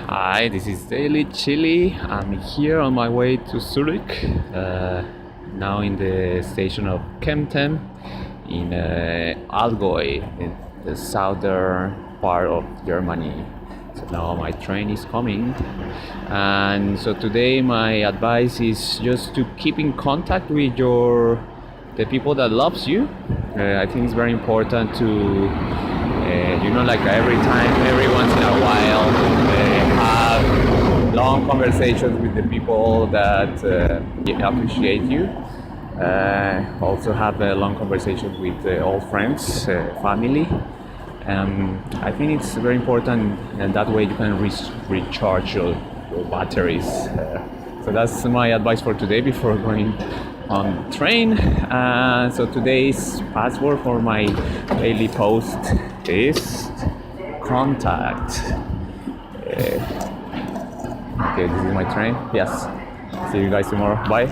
Hi, this is DailyChilli. I'm here on my way to Zurich, now in the station of Kempten in Allgäu, in the southern part of Germany. So now my train is coming, and so today my advice is just to keep in contact with the people that loves you. I think it's very important to like every once in a while, have long conversations with the people that appreciate you. Also have a long conversation with old friends, family. I think it's very important, and that way you can recharge your batteries. So that's my advice for today before going on train. So today's password for my daily post is contact. Okay, this is my train. Yes. See you guys tomorrow. Bye.